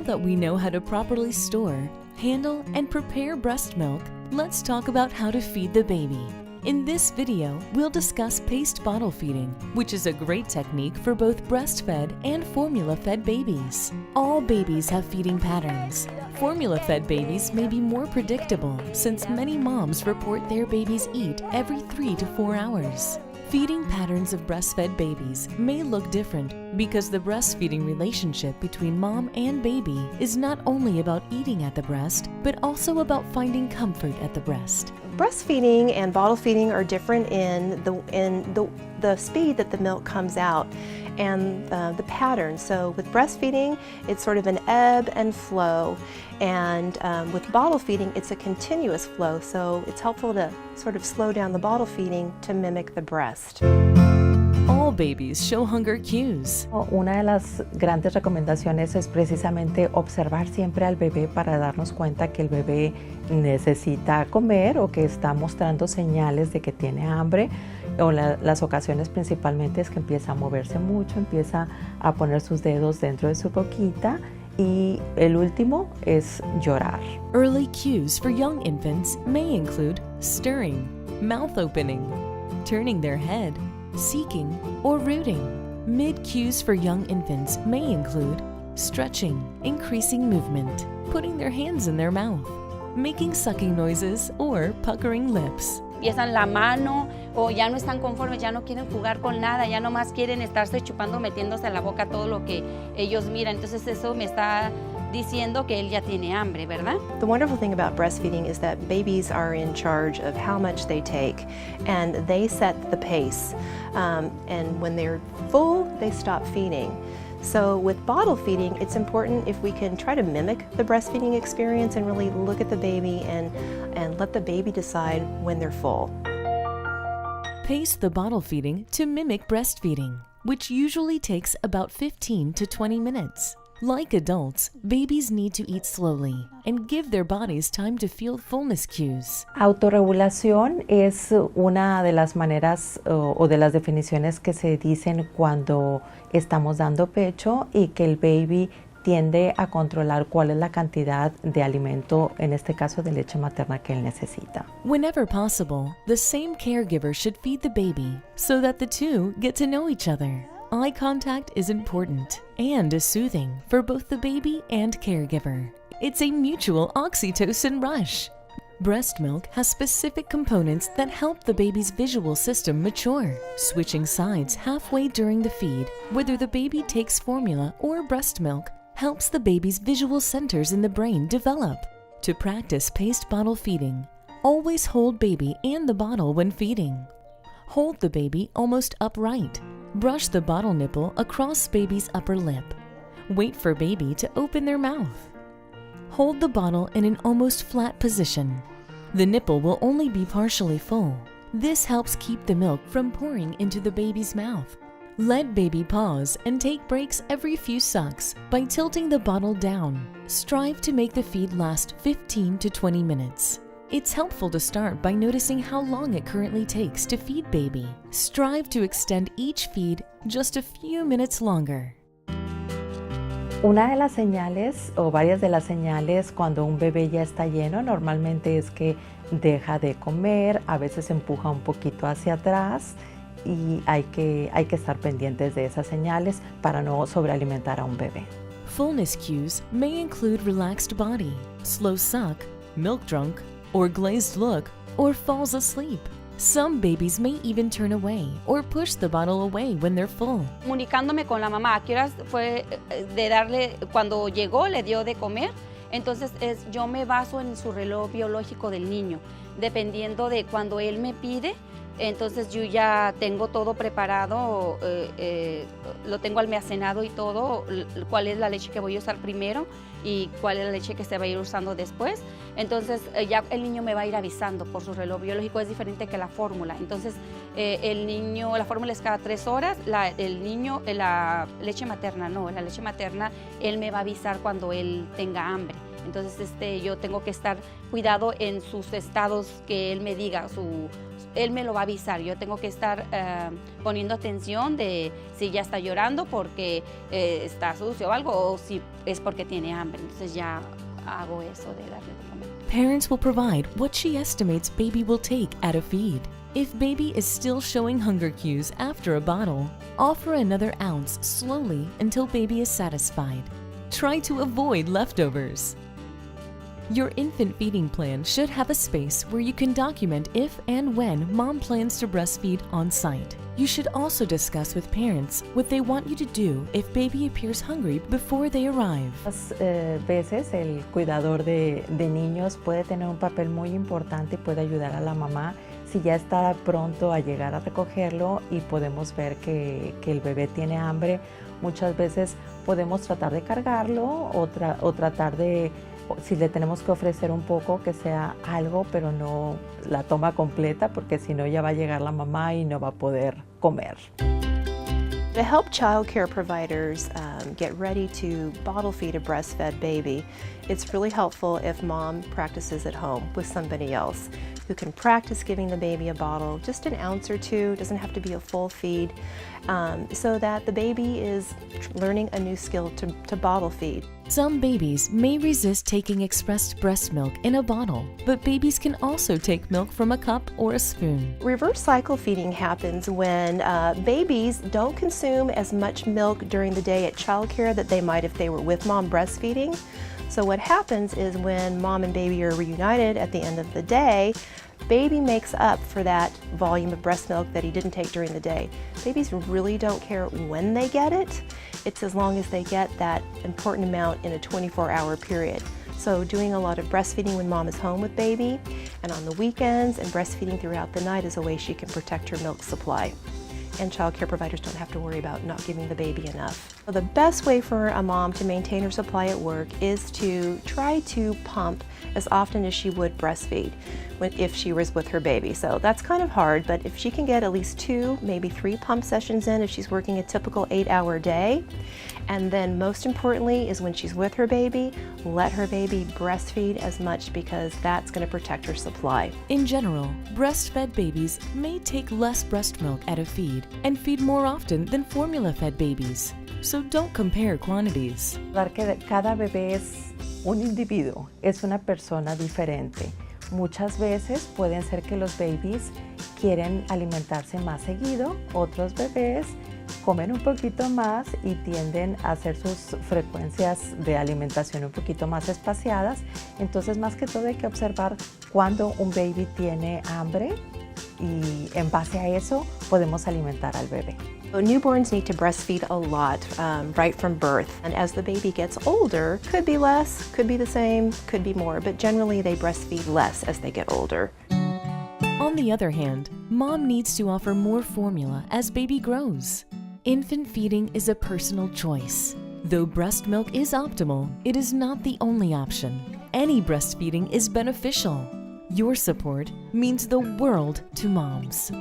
that we know how to properly store, handle, and prepare breast milk, let's talk about how to feed the baby. In this video, we'll discuss paced bottle feeding, which is a great technique for both breastfed and formula-fed babies. All babies have feeding patterns. Formula-fed babies may be more predictable since many moms report their babies eat every 3 to 4 hours. Feeding patterns of breastfed babies may look different because the breastfeeding relationship between mom and baby is not only about eating at the breast, but also about finding comfort at the breast. Breastfeeding and bottle feeding are different in the speed that the milk comes out and the pattern. So with breastfeeding, it's sort of an ebb and flow, and with bottle feeding, it's a continuous flow. So it's helpful to sort of slow down the bottle feeding to mimic the breast. All babies show hunger cues. Una de las grandes recomendaciones es precisamente observar siempre al bebé para darnos cuenta que el bebé necesita comer o que está mostrando señales de que tiene hambre, o las ocasiones principalmente es que empieza a moverse mucho, empieza a poner sus dedos dentro de su boquita, y el último es llorar. Early cues for young infants may include stirring, mouth opening, turning their head, seeking, or rooting. Mid-cues for young infants may include stretching, increasing movement, putting their hands in their mouth, making sucking noises, or puckering lips. Empiezan la mano o ya no están conformes, ya no quieren jugar con nada, ya nomás quieren estarse chupando, metiéndose a la boca todo lo que ellos miran. Entonces eso me está diciendo que él ya tiene hambre, ¿verdad? The wonderful thing about breastfeeding is that babies are in charge of how much they take, and they set the pace. And when they're full, they stop feeding. So with bottle feeding, it's important if we can try to mimic the breastfeeding experience and really look at the baby and let the baby decide when they're full. Pace the bottle feeding to mimic breastfeeding, which usually takes about 15 to 20 minutes. Like adults, babies need to eat slowly and give their bodies time to feel fullness cues. Autorregulación es una de las maneras o de las definiciones que se dicen cuando estamos dando pecho, y que el baby tiende a controlar cuál es la cantidad de alimento, en este caso de leche materna, que él necesita. Whenever possible, the same caregiver should feed the baby so that the two get to know each other. Eye contact is important and is soothing for both the baby and caregiver. It's a mutual oxytocin rush. Breast milk has specific components that help the baby's visual system mature. Switching sides halfway during the feed, whether the baby takes formula or breast milk, helps the baby's visual centers in the brain develop. To practice paced bottle feeding, always hold baby and the bottle when feeding. Hold the baby almost upright. Brush the bottle nipple across baby's upper lip. Wait for baby to open their mouth. Hold the bottle in an almost flat position. The nipple will only be partially full. This helps keep the milk from pouring into the baby's mouth. Let baby pause and take breaks every few sucks by tilting the bottle down. Strive to make the feed last 15 to 20 minutes. It's helpful to start by noticing how long it currently takes to feed baby. Strive to extend each feed just a few minutes longer. Una de las señales, o varias de las señales, cuando un bebé ya está lleno, normalmente es que deja de comer, a veces empuja un poquito hacia atrás, y hay que estar pendientes de esas señales para no sobrealimentar a un bebé. Fullness cues may include relaxed body, slow suck, milk drunk, or glazed look, or falls asleep. Some babies may even turn away or push the bottle away when they're full. Comunicándome con la mamá, ¿a qué horas fue de darle, cuando llegó le dio de comer? Entonces yo me baso en su reloj biológico del niño, dependiendo de cuando él me pide. Entonces yo ya tengo todo preparado, lo tengo almacenado y todo, cuál es la leche que voy a usar primero y cuál es la leche que se va a ir usando después. Entonces ya el niño me va a ir avisando por su reloj biológico, es diferente que la fórmula. Entonces El niño, la fórmula es cada 3 horas, el niño, la leche materna no, la leche materna él me va a avisar cuando él tenga hambre. Entonces yo tengo que estar cuidado en sus estados que él me diga, él me lo va a avisar. Yo tengo que estar poniendo atención de si ya está llorando porque está sucio o algo, o si es porque tiene hambre. Entonces ya hago eso de darle de comer. Parents will provide what she estimates baby will take at a feed. If baby is still showing hunger cues after a bottle, offer another ounce slowly until baby is satisfied. Try to avoid leftovers. Your infant feeding plan should have a space where you can document if and when mom plans to breastfeed on site. You should also discuss with parents what they want you to do if baby appears hungry before they arrive. Veces el cuidador de niños puede tener un papel muy importante y puede ayudar a la mamá si ya está pronto a llegar a recogerlo y podemos ver que el bebé tiene hambre. Muchas veces podemos tratar de cargarlo o tratar de, si le tenemos que ofrecer un poco, que sea algo, pero no la toma completa, porque si no ya va a llegar la mamá y no va a poder comer. To help childcare providers get ready to bottle feed a breastfed baby, it's really helpful if mom practices at home with somebody else who can practice giving the baby a bottle, just an ounce or two, doesn't have to be a full feed, so that the baby is learning a new skill to bottle feed. Some babies may resist taking expressed breast milk in a bottle, but babies can also take milk from a cup or a spoon. Reverse cycle feeding happens when babies don't consume as much milk during the day at childcare that they might if they were with mom breastfeeding. So what happens is when mom and baby are reunited at the end of the day, baby makes up for that volume of breast milk that he didn't take during the day. Babies really don't care when they get it. It's as long as they get that important amount in a 24-hour period. So doing a lot of breastfeeding when mom is home with baby and on the weekends and breastfeeding throughout the night is a way she can protect her milk supply. And childcare providers don't have to worry about not giving the baby enough. The best way for a mom to maintain her supply at work is to try to pump as often as she would breastfeed if she was with her baby. So that's kind of hard, but if she can get at least 2, maybe 3 pump sessions in if she's working a typical 8-hour day, and then most importantly is when she's with her baby, let her baby breastfeed as much because that's going to protect her supply. In general, breastfed babies may take less breast milk at a feed and feed more often than formula-fed babies. So don't compare quantities. Que cada bebé es un individuo, es una persona diferente. Muchas veces pueden ser que los babies quieren alimentarse más seguido, otros bebés comen un poquito más y tienden a hacer sus frecuencias de alimentación un poquito más espaciadas. Entonces, más que todo hay que observar cuando un baby tiene hambre y en base a eso podemos alimentar al bebé. So newborns need to breastfeed a lot right from birth, and as the baby gets older, could be less, could be the same, could be more, but generally they breastfeed less as they get older. On the other hand, mom needs to offer more formula as baby grows. Infant feeding is a personal choice. Though breast milk is optimal, it is not the only option. Any breastfeeding is beneficial. Your support means the world to moms.